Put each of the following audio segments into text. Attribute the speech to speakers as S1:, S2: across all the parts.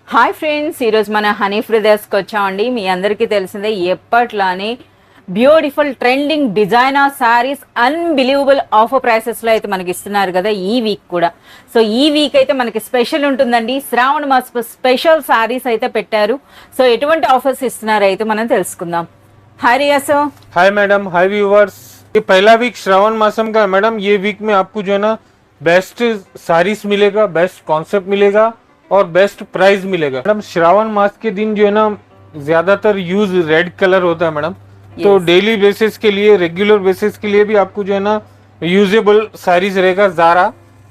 S1: Hi friends, ఈరోజు మన honey ఫ్రిదర్స్కి వచ్చామండి. మీ అందరికీ తెలిసిందే ఎప్పట్లానే beautiful trending designer sarees unbelievable offer ప్రైసెస్లో అయితే మనకి ఇస్తున్నారు కదా ఈ వీక్ కూడా. సో ఈ వీక్ అయితే మనకి స్పెషల్ ఉంటుందండి. శ్రావణ మాస స్పెషల్ శారీస్ అయితే పెట్టారు. సో ఎటువంటి ఆఫర్స్ ఇస్తున్నారు అయితే మనం తెలుసుకుందాం. Hi Riya sir.
S2: Hi madam, hi viewers. ये पहला वीक श्रावण मासम का है मैडम। ये वीक में आपको जो है ना बेस्ट सारीस मिलेगा, बेस्ट कॉन्सेप्ट मिलेगा और बेस्ट प्राइस मिलेगा मैडम। श्रावण मास के दिन जो है ना ज्यादातर यूज रेड कलर होता है मैडम। तो डेली बेसिस के लिए, रेगुलर बेसिस के लिए भी आपको जो है ना यूजेबल सारीज रहेगा जारा।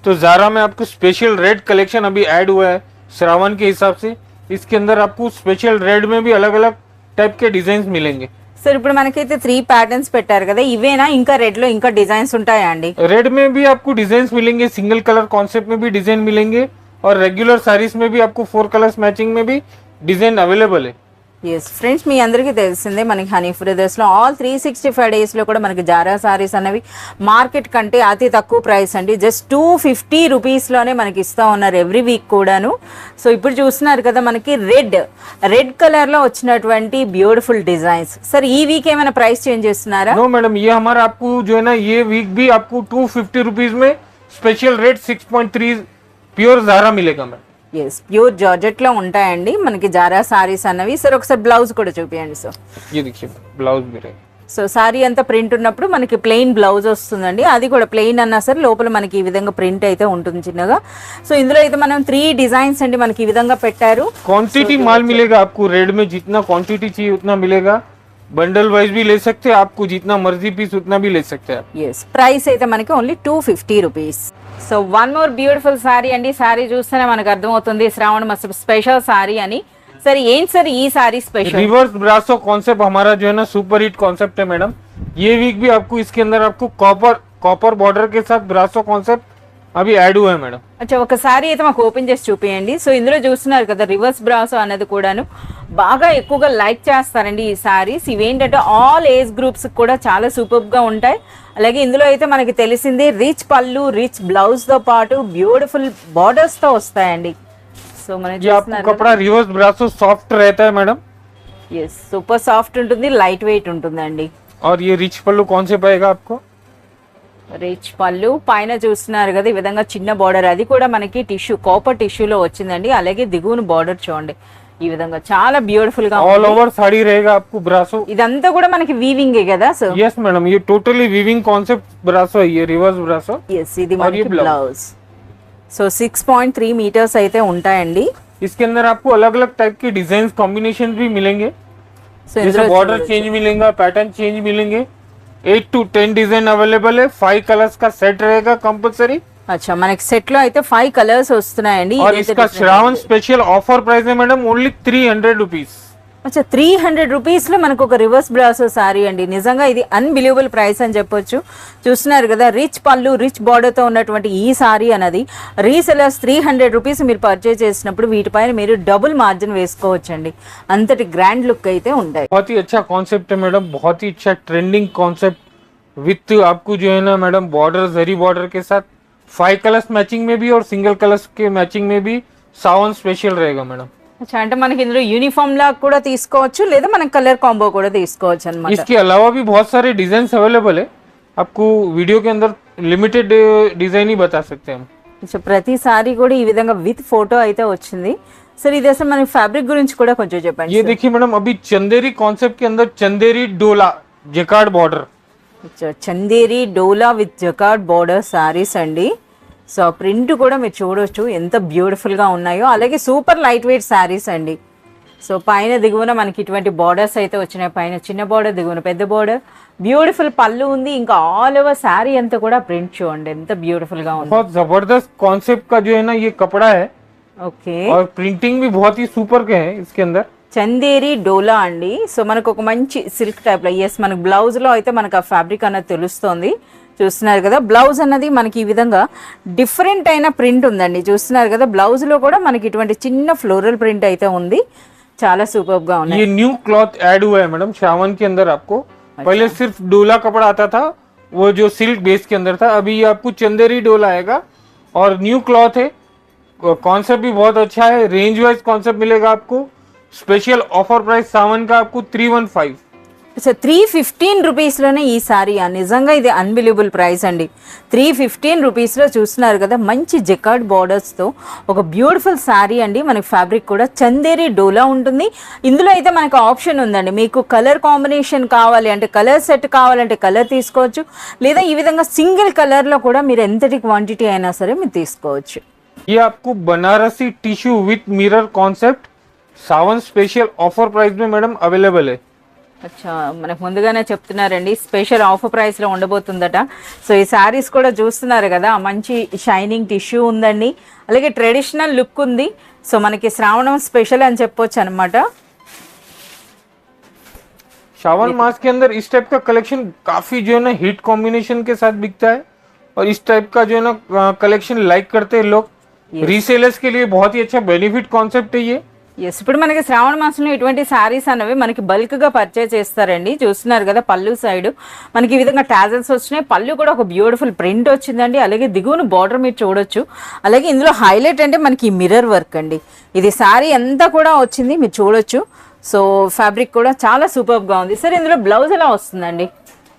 S2: तो जारा में आपको स्पेशल रेड कलेक्शन अभी ऐड हुआ है श्रावण के हिसाब से। इसके अंदर आपको स्पेशल रेड में भी अलग अलग टाइप के डिजाइन मिलेंगे।
S1: సార్ ఇప్పుడు మనకైతే 3 ప్యాటర్న్స్ పెట్టారు కదా, ఇవేనా ఇంకా రెడ్ లో ఇంకా డిజైన్స్ ఉంటాయా అండి?
S2: रेड में भी आपको डिजाइन मिलेंगे, सिंगल कलर कॉन्सेप्ट में भी डिजाइन मिलेंगे और रेगुलर साड़ीज में भी आपको 4 कलर्स मैचिंग में भी डिजाइन अवेलेबल है।
S1: ఎస్ ఫ్రెండ్స్, మీ అందరికీ తెలిసిందే మనకి హనీ ఫ్రిదర్స్లో ఆల్ 365 డేస్లో కూడా మనకి జారా సారీస్ అనేవి మార్కెట్ కంటే అతి తక్కువ ప్రైస్ అండి. జస్ట్ 250 రూపీస్లోనే మనకి ఇస్తూ ఉన్నారు ఎవ్రీ వీక్ కూడాను. సో ఇప్పుడు చూస్తున్నారు కదా మనకి రెడ్ కలర్లో వచ్చినటువంటి బ్యూటిఫుల్ డిజైన్స్. సార్ ఈ వీక్ ఏమైనా ప్రైస్ చేంజ్ చేస్తున్నారా?
S2: नो मैडम, ये हमारा आपको जो है ना ये वीक भी आपको 250 रुपीज में स्पेशल रेट 6.3 प्योर जारा मिलेगा मैडम।
S1: ఎస్, ప్యూర్ జార్జెట్ లో ఉంటాయండి మనకి జారా సారీస్ అన్నవి. సార్ ఒకసారి బ్లౌజ్ కూడా చూపించండి సార్.
S2: ये देखिए ब्लाउज भी रहेगा।
S1: సో సారీ అంతా ప్రింట్ ఉన్నప్పుడు మనకి ప్లెయిన్ బ్లౌజ్ వస్తుందండి. అది కూడా ప్లెయిన్ అన్నా సరే లోపల మనకి ఈ విధంగా ప్రింట్ అయితే ఉంటుంది చిన్నగా. సో ఇందులో అయితే మనం 3 డిజైన్స్ అండి మనకి ఈ విధంగా పెట్టారు.
S2: क्वांटिटी माल मिलेगा आपको। रेड में जितना क्वांटिटी चाहिए उतना मिलेगा। बंडल वाइज भी ले सकते हैं, आपको जितना मर्जी पीस उतना भी ले सकते हैं।
S1: ఎస్, ప్రైస్ అయితే మనకి only 250 rupees. So one more beautiful sorry అండి. సారీ చూస్తేనే మనకు అర్థమవుతుంది శ్రావణ మాసం స్పెషల్ సారీ అని. సరే ఏంటి సార్ ఈ సారీ స్పెషల్?
S2: रिवर्स ब्रासो कॉन्सेप्ट हमारा जो है ना सुपर हिट कॉन्सेप्ट है मैडम। ये वीक भी आपको इसके अंदर आपको कॉपर बॉर्डर के साथ ब्रासो कॉन्सेप्ट अभी ऐड हुआ है मैडम।
S1: అచ్చా, ఒక సారీ అయితే మాకు ఓపెన్ చేసి చూపించండి. సో ఇందులో చూస్తున్నారు కదా రివర్స్ బ్రాసో అనేది కూడాను బాగా ఎక్కువగా లైక్ చేస్తారండి ఈ సారీస్. ఇవేంటంటే ఆల్ ఏజ్ గ్రూప్స్ కూడా చాలా సూపర్ గా ఉంటాయి. అలాగే ఇందులో అయితే మనకి తెలిసింది రిచ్ పళ్ళు, రిచ్ బ్లౌజ్ తో పాటు బ్యూటిఫుల్ బార్డర్స్ తో వస్తాయండి. సో మనం
S2: ये आपको कपड़ा रिवर्स ब्रासो सॉफ्ट रहता है मैडम
S1: ఎస్, సూపర్ సాఫ్ట్ ఉంటుంది, లైట్ వెయిట్ ఉంటుందండి.
S2: और ये रिच पल्लू कौन से पाएगा आपको?
S1: రిచ్ పళ్ళు పైన చూస్తున్నారు కదా ఈ విధంగా చిన్న బార్డర్, అది కూడా మనకి టిష్యూ కాపర్ టిష్యూలో వచ్చిందండి. అలాగే దిగువన బార్డర్ చూడండి ఈ విధంగా చాలా బ్యూటిఫుల్ గా
S2: ऑल ओवर साड़ी रहेगा आपको ब्रासो।
S1: ఇదంతా కూడా మనకి వీవింగ్ కదా సార్?
S2: यस मैडम, ये टोटली वीविंग कॉन्सेप्ट ब्रासो है, ये रिवर्स ब्रासो।
S1: ఎస్, ఇది మనకి బ్లౌజ్. సో 6.3 మీటర్స్ అయితే ఉంటాయండి.
S2: इसके अंदर आपको अलग अलग टाइप के डिजाइन कॉम्बिनेशन भी मिलेंगे।
S1: సో
S2: जैसे बॉर्डर चेंज मिलेगा, पैटर्न चेंज मिलेंगे। 8 to 10 डिजाइन अवेलेबल है। 5 कलर्स का सेट रहेगा कंपलसरी।
S1: అచ్చా, మనకి సెట్ లో అయితే 5 కలర్స్ వస్తున్నాయండి.
S2: और इसका श्रावण स्पेशल ऑफर प्राइस है मैडम ओनली 300 रुपीज।
S1: అచ్చా, 300 రూపీస్ లో మనకు ఒక రివర్స్ బ్రాసో సారీ అండి. నిజంగా ఇది అన్బిలీవబుల్ ప్రైస్ అని చెప్పొచ్చు. చూస్తున్నారు కదా రిచ్ పళ్ళు, రిచ్ బార్డర్ తో ఉన్నటువంటి ఈ సారీ అనేది రీసెలర్స్ 300 రూపీస్ మీరు పర్చేజ్ చేసినప్పుడు వీటిపైన మీరు డబుల్ మార్జిన్ వేసుకోవచ్చండి. అంతటి గ్రాండ్ లుక్ అయితే ఉంటాయి.
S2: बहुत ही अच्छा कॉन्सेप्ट है मैडम, बहुत ही अच्छा ट्रेंडिंग कॉन्सेप्ट विथ आपको जो है ना मैडम बॉर्डर, जरी बॉर्डर के साथ 5 कलर्स मैचिंग में भी और सिंगल कलर्स के मैचिंग में भी सावन स्पेशल रहेगा मैडम।
S1: అచ్చా, అంటే మనకి ఇందులో యూనిఫామ్ లా కూడా తీసుకోవచ్చు లేదా మనం కలర్ కాంబో కూడా తీసుకోవచ్చు అన్నమాట.
S2: इसके अलावा भी बहुत सारे डिजाइन अवेलेबल है। आपको वीडियो के अंदर लिमिटेड डिजाइन ही बता सकते हैं हम।
S1: అచ్చా, ప్రతి సారీ కూడా ఈ విధంగా విత్ ఫోటో అయితే వచ్చింది. సరే ఇది అసలు మన ఫ్యాబ్రిక్ గురించి కూడా కొంచెం చెప్పండి.
S2: ये देखिए मैडम, अभी चंदेरी कॉन्सेप्ट के अंदर चंदेरी डोला जेकार्ड बॉर्डर।
S1: అచ్చా, చందేరి డోలా విత్ జకార్డ్ బార్డర్ సారీస్ అండి. సో ప్రింట్ కూడా మీరు చూడొచ్చు ఎంత బ్యూటిఫుల్ గా ఉన్నాయో. అలాగే సూపర్ లైట్ వెయిట్ సారీస్ అండి. సో పైన దిగువన మనకి ఇటువంటి బార్డర్స్ అయితే వచ్చినాయి. పైన చిన్న బార్డర్, దిగువన పెద్ద బార్డర్, బ్యూటిఫుల్ పళ్ళు ఉంది. ఇంకా ఆల్ ఓవర్ సారీ అంతా కూడా ప్రింట్ చూడండి ఎంత బ్యూటిఫుల్ గా ఉంది.
S2: बहुत जबरदस्त कॉन्सेप्ट का जो है ना ये कपड़ा है
S1: ఓకే,
S2: और प्रिंटिंग भी बहुत ही सुपर के है इसके अंदर।
S1: చందేరి డోలా అండి. సో మనకు ఒక మంచి సిల్క్ టైప్ లో, ఎస్ మనకు బ్లౌజ్ లో అయితే మనకు ఆ ఫ్యాబ్రిక్ అన్నది తెలుస్తుంది. చూస్తున్నారు కదా బ్లౌజ్ అన్నది మనకి ఈ విధంగా డిఫరెంట్ అయిన ప్రింట్ ఉందండి. చూస్తున్నారు కదా బ్లౌజ్ లో కూడా మనకి ఇటువంటి చిన్న ఫ్లోరల్ ప్రింట్ అయితే ఉంది. చాలా సూపర్ గా ఉంది.
S2: ये न्यू क्लॉथ ऐड हुआ है मैडम श्रावण के अंदर आपको। पहले सिर्फ डोला कपड़ा आता था, वो जो सिल्क बेस के अंदर था। अभी ये आपको चंदेरी डोला आएगा और न्यू क्लॉथ है। कॉन्सेप्ट भी बहुत अच्छा है, रेंज वाइज कॉन्सेप्ट मिलेगा आपको। स्पेशल ऑफर प्राइस सावन का आपको 315।
S1: సో 315 రూపీస్లోనే ఈ సారీ నిజంగా ఇది అన్బిలీవబుల్ ప్రైస్ అండి. 315 రూపీస్లో చూస్తున్నారు కదా, మంచి జెకార్డ్ బార్డర్స్తో ఒక బ్యూటిఫుల్ సారీ అండి. మనకి ఫ్యాబ్రిక్ కూడా చందేరి డోలా ఉంటుంది. ఇందులో అయితే మనకు ఆప్షన్ ఉందండి, మీకు కలర్ కాంబినేషన్ కావాలి అంటే కలర్ సెట్ కావాలంటే కలర్ తీసుకోవచ్చు, లేదా ఈ విధంగా సింగిల్ కలర్లో కూడా మీరు ఎంతటి క్వాంటిటీ అయినా సరే మీరు తీసుకోవచ్చు.
S2: ये आपको Banarasi tissue with mirror concept Sawan special offer price में मैडम अवेलेबल है।
S1: అచ్చా, మనకు ముందుగానే చెప్తున్నారండి స్పెషల్ ఆఫర్ ప్రైస్లో ఉండబోతుందట. సో ఈ శారీస్ కూడా చూస్తున్నారు కదా, మంచి షైనింగ్ టిష్యూ ఉందండి, అలాగే ట్రెడిషనల్ లుక్ ఉంది. సో మనకి శ్రావణం స్పెషల్ అని చెప్పొచ్చు అనమాట.
S2: श्रावण मास के अंदर इस टाइप का कलेक्शन काफी जो है ना हिट कॉम्बिनेशन के साथ बिकता है, और इस टाइप का जो है ना कलेक्शन लाइक करते हैं लोग। रीसेलर्स के लिए बहुत ही अच्छा बेनिफिट कॉन्सेप्ट है ये।
S1: ఎస్, ఇప్పుడు మనకి శ్రావణ మాసంలో ఇటువంటి శారీస్ అనేవి మనకి బల్క్గా పర్చేజ్ చేస్తారండి. చూస్తున్నారు కదా, పళ్ళు సైడ్ మనకి ఈ విధంగా టాజల్స్ వచ్చినాయి, పళ్ళు కూడా ఒక బ్యూటిఫుల్ ప్రింట్ వచ్చిందండి, అలాగే దిగువన బార్డర్ మీరు చూడొచ్చు. అలాగే ఇందులో హైలైట్ అంటే మనకి మిర్రర్ వర్క్ అండి. ఇది శారీ అంతా కూడా వచ్చింది, మీరు చూడొచ్చు. సో ఫ్యాబ్రిక్ కూడా చాలా సూపర్గా ఉంది. సరే, ఇందులో బ్లౌజ్ ఎలా వస్తుందండి?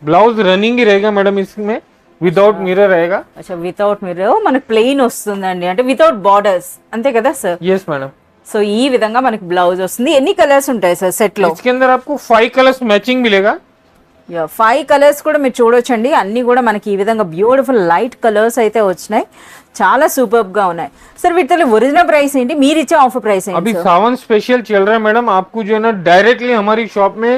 S2: ब्लाउज रनिंग ही रहेगा मैडम, इसमें विदाउट मिरर रहेगा।
S1: అచ్చా, వితౌట్ మిర్రర్ మనకి ప్లెయిన్ వస్తుందండి, అంటే వితౌట్ బార్డర్స్, అంతే కదా సార్?
S2: Yes madam.
S1: సో ఈ విధంగా మనకి బ్లౌజ్ వస్తుంది. ఎన్ని కలర్స్ ఉంటాయి సార్ సెట్ లో?
S2: इसके अंदर आपको 5 कलर्स मैचिंग मिलेगा।
S1: 5 కలర్స్ కూడా మీరు చూడొచ్చండి. అన్ని కూడా మనకి ఈ విధంగా బ్యూటిఫుల్ లైట్ కలర్స్ అయితే వచ్చినాయి, చాలా సూపర్ గా ఉన్నాయి. సార్ వీటి ఒరిజినల్ ప్రైస్ ఏంటి, మీరు ఇచ్చే ఆఫర్ ప్రైస్ ఏంటి?
S2: अभी सावन स्पेशल चल रहा है मैडम, आपको जो है ना डायरेक्टली हमारी शॉप में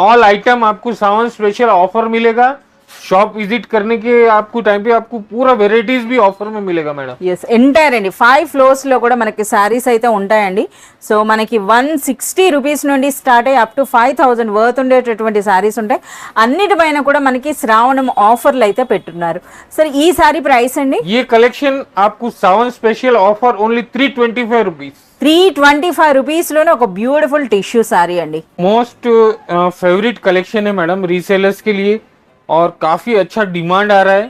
S2: ऑल आइटम आपको सावन स्पेशल ऑफर मिलेगा। शॉप विजिट करने के आपको टाइम पे आपको पूरा वेराइटीज भी ऑफर में मिलेगा मैडम।
S1: ఎస్, ఎంటైర్ అండి 5 ఫ్లోర్స్ లో కూడా మనకి శారీస్ అయితే ఉంటాయండి. సో మనకి 160 రూపీస్ నుండి స్టార్ట్ అయ్యి అప్ టు 5000 వర్త్ ఉండేటటువంటి శారీస్ ఉంటాయి. అన్నిటిపైన కూడా మనకి శ్రావణం ఆఫర్లు అయితే పెట్టున్నారు. సరే, ఈ శారీ ప్రైస్ అండి?
S2: ये कलेक्शन आपको सावन स्पेशल ऑफर ओनली 325 रुपीज।
S1: 325 రూపీస్లోనే ఒక బ్యూటిఫుల్ టిష్యూ శారీ అండి.
S2: मोस्ट फेवरेट कलेक्शन है मैडम रीसेलर्स के लिए, और काफी अच्छा डिमांड आ रहा है।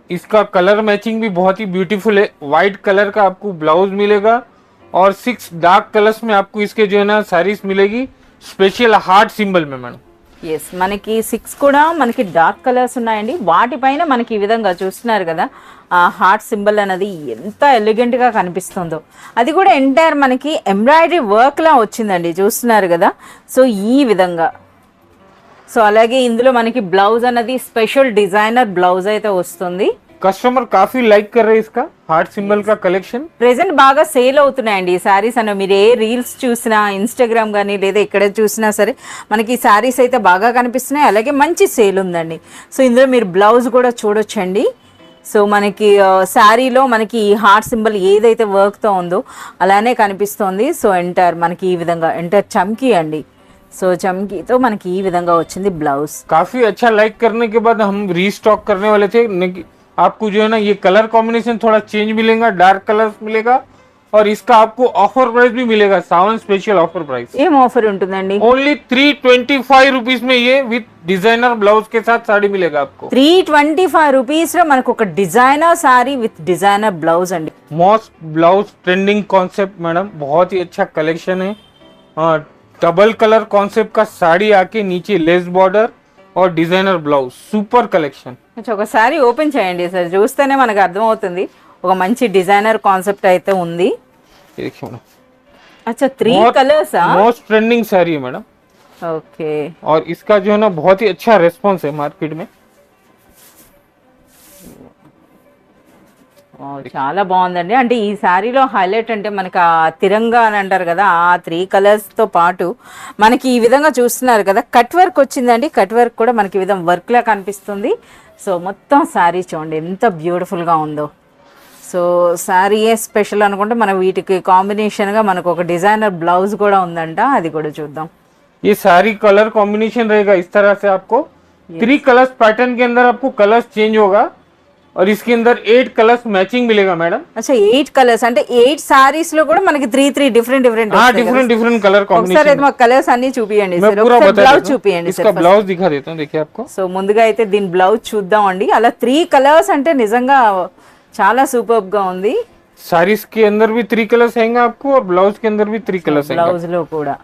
S2: इसका कलर मैचिंग भी बहुत ही ब्यूटीफुल है। वाइट कलर का आपको ब्लाउज मिलेगा, और 6 डार्क कलर्स में आपको इसके जो है ना साड़ीज मिलेगी स्पेशल हार्ट सिंबल में मैडम।
S1: ఎస్, మనకి 6 కూడా మనకి డార్క్ కలర్స్ ఉన్నాయండి. వాటిపైన మనకి ఈ విధంగా చూస్తున్నారు కదా, ఆ హార్ట్ సింబల్ అనేది ఎంత ఎలిగెంట్ గా కనిపిస్తుందో, అది కూడా ఎంటైర్ మనకి ఎంబ్రాయిడరీ వర్క్ లా వచ్చిందండి, చూస్తున్నారు కదా. సో ఈ విధంగా, సో అలాగే ఇందులో మనకి బ్లౌజ్ అన్నది స్పెషల్ డిజైనర్ బ్లౌజ్ అయితే వస్తుంది.
S2: कस्टमर काफी लाइक कर रहे हैं इसका हार्ट सिंबल का कलेक्शन।
S1: ప్రెసెంట్ బాగా సేల్ అవుతున్నాయండి ఈ శారీస్ అన్న. మీరు ఏ రీల్స్ చూసినా, ఇన్స్టాగ్రామ్ కానీ లేదా ఎక్కడ చూసినా సరే మనకి ఈ శారీస్ అయితే బాగా కనిపిస్తున్నాయి, అలాగే మంచి సేల్ ఉందండి. సో ఇందులో మీరు బ్లౌజ్ కూడా చూడొచ్చండి. సో మనకి శారీలో మనకి ఈ హార్ట్ సింబల్ ఏదైతే వర్క్తో ఉందో అలానే కనిపిస్తోంది. సో ఎంటర్ మనకి ఈ విధంగా ఎంటర్ చమ్కీ అండి. సో చమ్కీతో మనకి ఈ విధంగా వచ్చింది బ్లౌజ్.
S2: काफी अच्छा लाइक करने के बाद हम रीस्टॉक करने वाले थे। आपको जो है ना ये कलर कॉम्बिनेशन थोड़ा चेंज मिलेगा, डार्क कलर्स मिलेगा, और इसका आपको ऑफर प्राइस भी मिलेगा, सावन स्पेशल ऑफर प्राइस।
S1: ఏం ఆఫర్ ఉంటుందండి?
S2: ओनली 325 रुपीज में ये विद डिजाइनर ब्लाउज के साथ साड़ी मिलेगा आपको।
S1: 325 రూపీస్ లో మనకు ఒక designer saree with designer blouse అండి.
S2: Mask blouse trending concept madam, बहुत ही अच्छा कलेक्शन है। डबल कलर कॉन्सेप्ट का साड़ी आके नीचे लेस बॉर्डर और डिजाइनर ब्लाउज, सुपर कलेक्शन।
S1: ఒకసారి ఓపెన్ చేయండి సార్, చూస్తేనే మనకు అర్థమవుతుంది ఒక మంచి డిజైనర్ కాన్సెప్ట్ అయితే ఉంది.
S2: देखिए मैडम,
S1: అచ్చా 3 కలర్స్.
S2: मोस्ट ट्रेंडिंग साड़ी है मैडम,
S1: ఓకే.
S2: और इसका जो है ना बहुत ही अच्छा रेस्पॉन्स है मार्केट में।
S1: చాలా బాగుందండి. అంటే ఈ శారీలో హైలైట్ అంటే మనకి ఆ తిరంగా అని అంటారు కదా, ఆ 3 కలర్స్ తో పాటు మనకి ఈ విధంగా చూస్తున్నారు కదా కట్ వర్క్ వచ్చిందండి. కట్ వర్క్ కూడా మనకి ఈ విధంగా వర్క్ లా కనిపిస్తుంది. సో మొత్తం శారీ చూడండి ఎంత బ్యూటిఫుల్ గా ఉందో. సో శారీయే స్పెషల్ అనుకుంటే మనం వీటికి కాంబినేషన్ గా మనకు ఒక డిజైనర్ బ్లౌజ్ కూడా ఉందంట, అది కూడా చూద్దాం.
S2: ये सारी कलर कॉम्बिनेशन रहेगा इस तरह से, आपको 3 कलर्स पैटर्न के अंदर आपको कलर्स चेंज होगा, और इसके अंदर 8 कलर्स मैचिंग मिलेगा मैडम।
S1: अच्छा 8 కలర్స్ అంటే 8 సారీస్ లో కూడా మనకి 3 డిఫరెంట్
S2: हाँ डिफरेंट डिफरेंट कलर
S1: ఒకసారి
S2: कॉम्बिनेशन।
S1: అయితే మాకు కలర్స్ అన్ని చూపియండి
S2: मैं
S1: సార్.
S2: पूरा
S1: ఒకసారి
S2: बता
S1: బ్లౌజ్
S2: देता हूँ,
S1: చూపియండి
S2: इसका
S1: సార్.
S2: ब्लाउज दिखा देता हूँ, देखिए आपको।
S1: సో ముందుగా అయితే దీని బ్లౌజ్ చూద్దాం అండి. అలా 3 కలర్స్ అంటే నిజంగా చాలా సూపర్ గా ఉంది.
S2: साड़ीज के अंदर भी 3 कलर्स आएंगे आपको और ब्लाउज के अंदर भी 3 कलर्स आएंगे।
S1: బ్లౌజ్ లో కూడా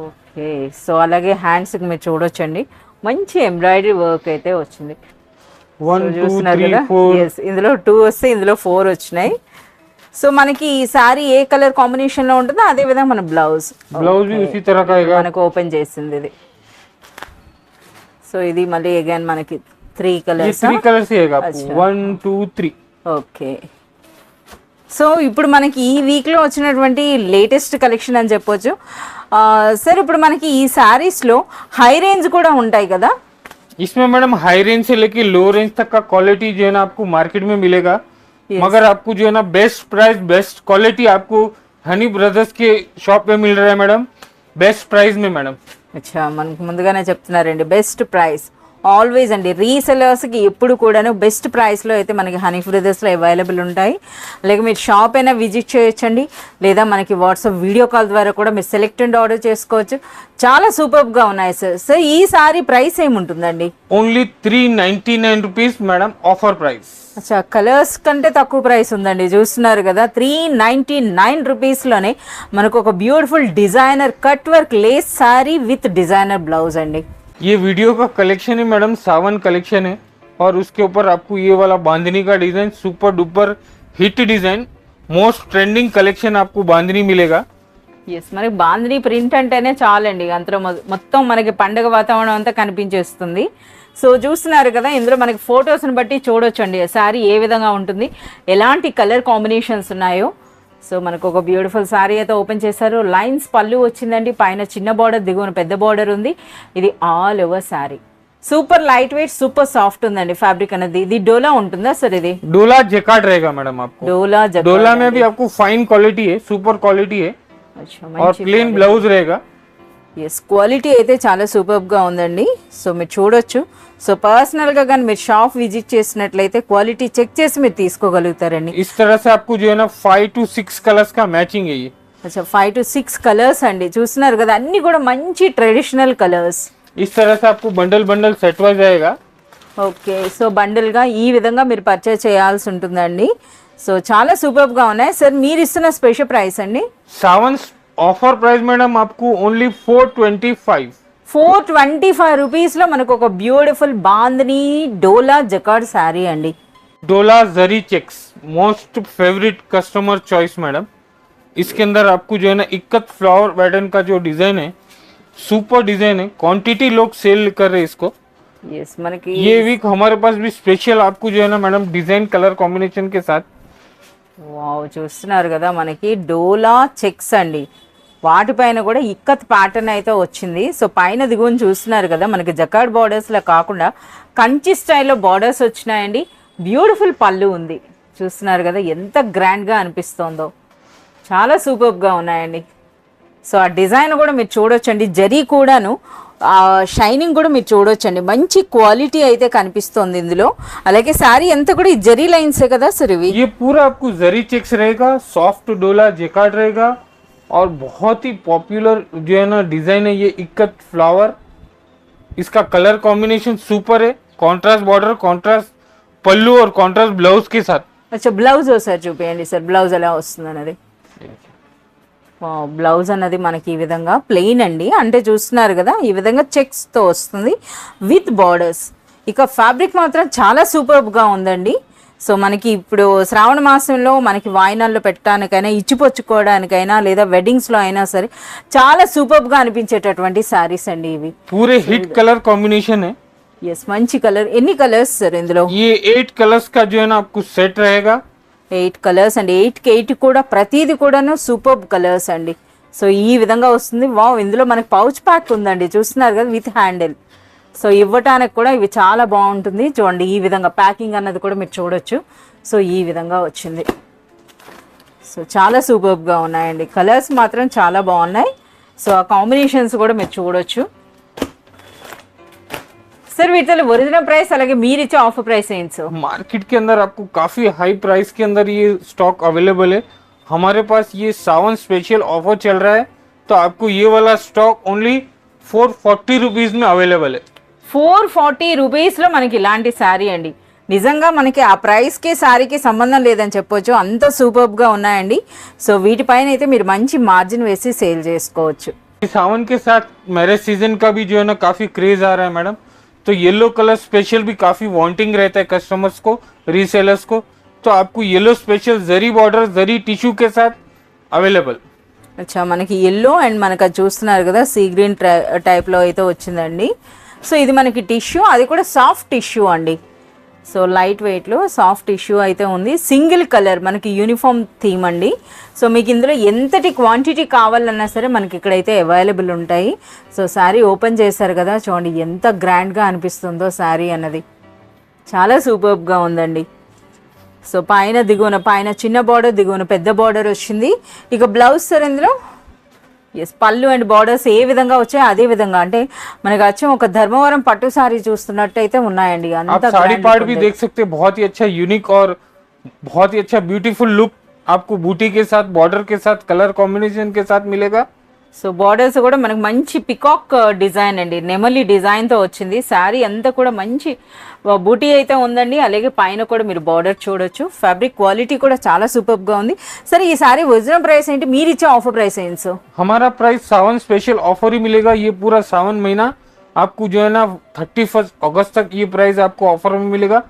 S1: ఓకే. సో అలాగే హ్యాండ్స్ కి మీరు చూడొచ్చండి, మంచి ఎంబ్రాయిడరీ వర్క్ అయితే వచ్చింది.
S2: 1 2
S1: చూస్తున్నారు
S2: 3
S1: కదా,
S2: 4
S1: yes, ఇందులో 2 వస్తే ఇందులో 4 వచ్చినాయి. సో మనకి ఈ సారీ ఏ కలర్ కాంబినేషన్ లో ఉంటుందో అదే విధంగా మన బ్లౌజ్
S2: भी उसी तरह का आएगा।
S1: మనకు ఓపెన్ చేసింది ఇది. సో ఇది మళ్ళీ అగైన్ మనకి 3
S2: ये
S1: కలర్స్.
S2: 3 कलर्स ही आएगा आपको। 1 2 3।
S1: ఓకే. సో ఇప్పుడు మనకి ఈ వీక్ లో వచ్చినటువంటి లేటెస్ట్ కలెక్షన్ అని చెప్పొచ్చు. సార్ ఇప్పుడు మనకి ఈ సారీస్ లో హై రేంజ్ కూడా ఉంటాయి కదా?
S2: इसमें मैडम हाई रेंज से लेके लो रेंज तक का क्वालिटी जो है ना आपको मार्केट में मिलेगा। मगर आपको जो है ना बेस्ट प्राइस बेस्ट क्वालिटी आपको हनी ब्रदर्स के शॉप पे मिल रहा है मैडम, बेस्ट प्राइस में मैडम।
S1: అచ్చా, మనకు ముందుగానే చెప్తున్నారండి బెస్ట్ ప్రైస్ ఆల్వేస్ అండి. రీసెలర్స్కి ఎప్పుడు కూడాను బెస్ట్ ప్రైస్లో అయితే మనకి హనీ బ్రదర్స్లో అవైలబుల్ ఉంటాయి. అలాగే మీరు షాప్ అయినా విజిట్ చేయొచ్చండి, లేదా మనకి వాట్సాప్ వీడియో కాల్ ద్వారా కూడా మీరు సెలెక్ట్ అండ్ ఆర్డర్ చేసుకోవచ్చు. చాలా సూపర్గా ఉన్నాయి సార్. సో ఈ సారీ ప్రైస్ ఏముంటుందండి?
S2: Only 399 rupees madam, offer price.
S1: అచ్చా, కలర్స్ కంటే తక్కువ ప్రైస్ ఉందండి. చూస్తున్నారు కదా, 399 రూపీస్లోనే మనకు ఒక beautiful designer cut work lace sorry with designer blouse అండి.
S2: ये वीडियो का कलेक्शन है मैडम, सावन कलेक्शन है और उसके ऊपर आपको ये वाला बांधनी का design super duper hit design, most trending collection आपको बांधनी मिलेगा।
S1: ఎస్, మనకి బాందిని ప్రింట్ అంటేనే చాలండి, అందులో మొత్తం మనకి పండుగ వాతావరణం అంతా కనిపించేస్తుంది. సో చూస్తున్నారు కదా, ఇందులో మనకి ఫొటోస్ని బట్టి చూడొచ్చండి శారీ ఏ విధంగా ఉంటుంది, ఎలాంటి కలర్ కాంబినేషన్స్ ఉన్నాయో. సో మనకు ఒక బ్యూటిఫుల్ శారీ అయితే ఓపెన్ చేశారు. లైన్స్ పళ్ళు వచ్చిందండి, పైన చిన్న బార్డర్, దిగువన పెద్ద బార్డర్ ఉంది. ఇది all over sari. Super light weight, super soft ఉందండి ఫ్యాబ్రిక్ అనేది. ఇది డోలా ఉంటుందా సార్? ఇది
S2: डोला जैकार्ड रहेगा मैडम आपको। डोला में भी आपको फाइन क्वालिटी है, सुपर क्वालिटी है और प्लेन ब्लाउज रहेगा।
S1: ఎస్, క్వాలిటీ అయితే చాలా సూపర్గా ఉందండి. సో మీరు చూడొచ్చు. సో పర్సనల్గా కానీ మీరు షాప్ విజిట్ చేసినట్లయితే క్వాలిటీ చెక్ చేసి మీరు తీసుకోగలుగుతారండి.
S2: इस तरह से आपको जो है ना 5 to 6 कलर्स का मैचिंग है ये।
S1: అచ్చా, 5 to 6 కలర్స్ అండి. చూస్తున్నారు కదా, అన్ని కూడా మంచి ట్రెడిషనల్ కలర్స్.
S2: इस तरह से आपको बंडल बंडल सेट वाइज आएगा।
S1: ఓకే. సో బండిల్గా ఈ విధంగా మీరు పర్చేస్ చేయాల్సి ఉంటుందండి. సో చాలా సూపర్గా ఉన్నాయి సార్. మీరు ఇస్తున్న స్పెషల్ ప్రైస్ అండి?
S2: सावन ऑफर प्राइस मैडम आपको ओनली 425।
S1: 425 రూపీస్లో మనకు ఒక బ్యూటిఫుల్ బాందిని డోలా జకార్డ్ శారీ అండి.
S2: डोला जरी checks most favourite customer choice madam. इसके अंदर आपको जो है ना इक्कत फ्लावर पैटर्न का जो डिजाइन है, सुपर डिजाइन है, क्वांटिटी लोग सेल कर रहे हैं इसको।
S1: ఎస్, మనకి
S2: ये वीक हमारे पास भी स्पेशल आपको जो है ना मैडम डिजाइन कलर कॉम्बिनेशन के साथ।
S1: వావ్, చూస్తున్నారు కదా, మనకి డోలా చెక్స్ అండి. వాటిపైన కూడా ఇక్కత్ ప్యాటర్న్ అయితే వచ్చింది. సో పైన దిగువని చూస్తున్నారు కదా, మనకి జకార్డ్ బార్డర్స్లో కాకుండా కంచి స్టైల్లో బార్డర్స్ వచ్చినాయండి. బ్యూటిఫుల్ పళ్ళు ఉంది. చూస్తున్నారు కదా ఎంత గ్రాండ్గా అనిపిస్తుందో. చాలా సూపర్గా ఉన్నాయండి. సో ఆ డిజైన్ కూడా మీరు చూడొచ్చండి. జరీ కూడాను షైనింగ్ కూడా మీరు చూడొచ్చండి. మంచి క్వాలిటీ అయితే కనిపిస్తుంది ఇందులో. అలాగే శారీ అంతా కూడా ఈ జరీ లైన్సే కదా సార్ ఇవి?
S2: ये पूरा आपको जरी चेक्स रहेगा, सॉफ्ट डोला जेकार्ड रहेगा और बहुत ही पॉपुलर जो है ना डिजाइन है ये इक्कत फ्लावर। इसका कलर कॉम्बिनेशन सुपर है, कॉन्ट्रास्ट बॉर्डर, कॉन्ट्रास्ट पल्लू और कॉन्ट्रास्ट ब्लाउज के साथ।
S1: అచ్చా, బ్లౌజ్ ఒకసారి చూపించండి సార్, బ్లౌజ్ ఎలా వస్తుంది అన్నది. బ్లౌజ్ అన్నది మనకి ఈ విధంగా ప్లెయిన్ అండి, అంటే చూస్తున్నారు కదా ఈ విధంగా చెక్స్తో వస్తుంది విత్ బార్డర్స్. ఇక ఫ్యాబ్రిక్ మాత్రం చాలా సూపర్గా ఉందండి. సో మనకి ఇప్పుడు శ్రావణ మాసంలో మనకి వాయినాల్లో పెట్టడానికైనా, ఇచ్చిపుచ్చుకోవడానికైనా, లేదా వెడ్డింగ్స్లో అయినా సరే చాలా సూపర్గా అనిపించేటటువంటి శారీస్ అండి ఇవి.
S2: पूरे हिट कलर कॉम्बिनेशन है।
S1: ఎస్, మంచి కలర్. ఎన్ని కలర్స్ సార్ ఇందులో?
S2: ये 8 कलर्स का जो है ना आपको सेट रहेगा।
S1: 8 కలర్స్ అండి. 8కి 8 కూడా ప్రతిదీ కూడాను సూపర్ కలర్స్ అండి. సో ఈ విధంగా వస్తుంది. వావ్, ఇందులో మనకి పౌచ్ ప్యాక్ ఉందండి, చూస్తున్నారు కదా, విత్ హ్యాండిల్. సో ఇవ్వటానికి కూడా ఇవి చాలా బాగుంటుంది. చూడండి ఈ విధంగా ప్యాకింగ్ అన్నది కూడా మీరు చూడొచ్చు. సో ఈ విధంగా వచ్చింది. సో చాలా సూపర్గా ఉన్నాయండి. కలర్స్ మాత్రం చాలా బాగున్నాయి. సో ఆ కాంబినేషన్స్ కూడా మీరు చూడొచ్చు. सर వీటిలో ఒరిజినల్ ప్రైస్ అలాగే మీరు ఇచ్చే ఆఫర్ ప్రైస్ ఏంటి సార్?
S2: मार्केट के अंदर आपको काफी हाई प्राइस के अंदर ये स्टॉक अवेलेबल है। हमारे पास ये सावन स्पेशल ऑफर चल रहा है, तो आपको ये वाला स्टॉक ओनली 440 रुपीज में अवेलेबल है।
S1: 440 రూపీస్లో మనకి ఇలాంటి శారీ అండి. నిజంగా మనకి ఆ ప్రైస్కి శారీకి సంబంధం లేదని చెప్పొచ్చు, అంత సూపర్గా ఉన్నాయండి. సో వీటిపైన అయితే మీరు మంచి మార్జిన్ వేసి సేల్ చేసుకోవచ్చు.
S2: सावन के साथ मैरिज सीजन का भी जो है ना काफी क्रेज आ रहा है मैडम, तो येलो कलर स्पेशल भी काफी वांटिंग रहता है कस्टमर्स को, रीसेलर्स को, तो आपको येलो स्पेशल जरी बॉर्डर जरी टिश्यू के साथ अवेलेबल.
S1: అచ్చా, మనకి ఎల్లో అండ్ మనకు అది చూస్తున్నారు కదా సీ గ్రీన్ టైప్లో అయితే వచ్చిందండి. సో ఇది మనకి టిష్యూ, అది కూడా సాఫ్ట్ టిష్యూ అండి. సో లైట్ వెయిట్లో సాఫ్ట్ టిష్యూ అయితే ఉంది. సింగిల్ కలర్ మనకి యూనిఫామ్ థీమ్ అండి. సో మీకు ఇందులో ఎంతటి క్వాంటిటీ కావాలన్నా సరే మనకి ఇక్కడైతే అవైలబుల్ ఉంటాయి. సో శారీ ఓపెన్ చేశారు కదా, చూడండి ఎంత గ్రాండ్గా అనిపిస్తుందో శారీ అన్నది, చాలా సూపర్గా ఉందండి. సో పైన దిగువన పైన చిన్న బార్డర్, దిగువన పెద్ద బార్డర్ వచ్చింది. ఇక బ్లౌజ్ సార్ ఇందులో ఎస్ పళ్ళు అండ్ బార్డర్స్ ఏ విధంగా వచ్చాయి అదే విధంగా, అంటే మనకి వచ్చి ఒక ధర్మవరం పట్టు సారీ చూస్తున్నట్టు అయితే ఉన్నాయండి.
S2: आप साड़ी पार्ट भी देख सकते हैं, बहुत ही अच्छा यूनिक और बहुत ही अच्छा ब्यूटीफुल लुक आपको बूटी के साथ बॉर्डर के साथ कलर कॉम्बिनेशन के साथ मिलेगा.
S1: సో బార్డర్స్ కూడా మనకు మంచి పికాక్ డిజైన్ అండి, నెమలి డిజైన్తో వచ్చింది. శారీ అంతా కూడా మంచి బూటీ అయితే ఉందండి. అలాగే పైన కూడా మీరు బార్డర్ చూడొచ్చు. ఫ్యాబ్రిక్ క్వాలిటీ కూడా చాలా సూపర్గా ఉంది. సరే ఈ శారీ ఒరిజినల్ ప్రైస్ ఏంటి, మీరు ఇచ్చే ఆఫర్ ప్రైస్ ఏంటి సార్?
S2: हमारा प्राइस सावन स्पेशल ऑफर ही मिलेगा. ये पूरा सावन महीना आपको जो है ना 31 अगस्त तक ये प्राइस आपको ऑफर में मिलेगा.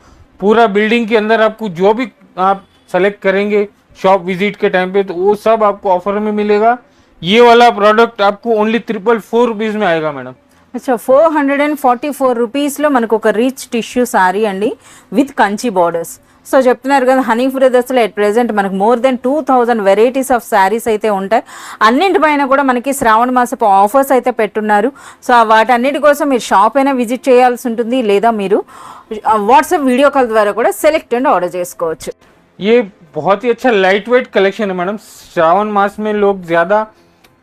S2: पूरा बिल्डिंग के अंदर आपको जो भी आप सेलेक्ट करेंगे शॉप विजिट के टाइम पे, तो वो सब आपको ऑफर में मिलेगा. ये वाला प्रोडक्ट आपको ओनली 444 रुपीज में आएगा मैडम.
S1: అచ్చా, 444 రూపీస్లో మనకు ఒక రిచ్ టిష్యూ శారీ అండి విత్ కంచి బార్డర్స్. సో చెప్తున్నారు కదా హనీ బ్రదర్స్లో ఎట్ ప్రెజెంట్ మనకు more than 2000 varieties of saris అయితే ఉంటాయి. అన్నింటిపైన కూడా మనకి శ్రావణ మాసపు ఆఫర్స్ అయితే పెట్టున్నారు. సో వాటన్నిటి కోసం మీరు షాప్ అయినా విజిట్ చేయాల్సి ఉంటుంది, లేదా మీరు వాట్సాప్ వీడియో కాల్ ద్వారా కూడా సెలెక్ట్ అండ్ ఆర్డర్ చేసుకోవచ్చు.
S2: ये बहुत ही अच्छा लाइट वेट कलेक्शन है मैडम. श्रावण मास में लोग ज्यादा